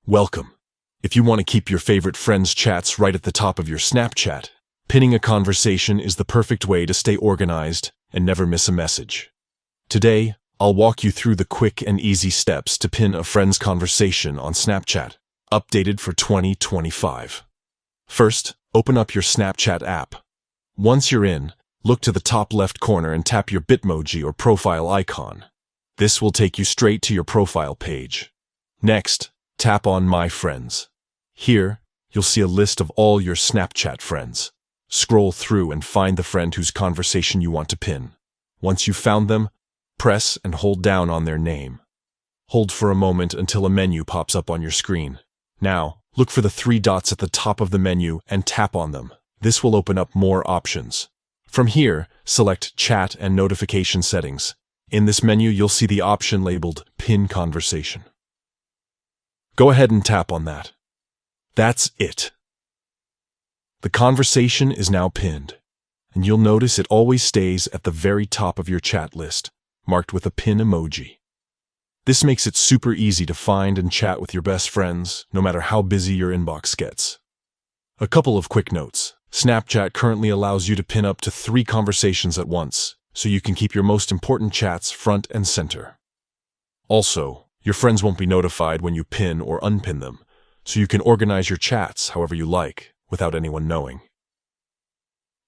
Welcome. If you want to keep your favorite friends' chats right at the top of your Snapchat, pinning a conversation is the perfect way to stay organized and never miss a message. Today, I'll walk you through the quick and easy steps to pin a friend's conversation on Snapchat, updated for 2025. First, open up your Snapchat app. Once you're in, look to the top left corner and tap your Bitmoji or profile icon. This will take you straight to your profile page. Next, tap on My Friends. Here, you'll see a list of all your Snapchat friends. Scroll through and find the friend whose conversation you want to pin. Once you've found them, press and hold down on their name. Hold for a moment until a menu pops up on your screen. Now, look for the three dots at the top of the menu and tap on them. This will open up more options. From here, select Chat and Notification Settings. In this menu, you'll see the option labeled Pin Conversation. Go ahead and tap on that. That's it. The conversation is now pinned, and you'll notice it always stays at the very top of your chat list, marked with a pin emoji. This makes it super easy to find and chat with your best friends, no matter how busy your inbox gets. A couple of quick notes. Snapchat currently allows you to pin up to 3 conversations at once, so you can keep your most important chats front and center. Also, your friends won't be notified when you pin or unpin them, so you can organize your chats however you like, without anyone knowing.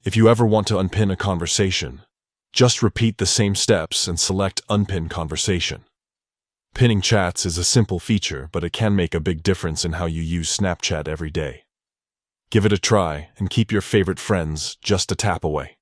If you ever want to unpin a conversation, just repeat the same steps and select Unpin Conversation. Pinning chats is a simple feature, but it can make a big difference in how you use Snapchat every day. Give it a try and keep your favorite friends just a tap away.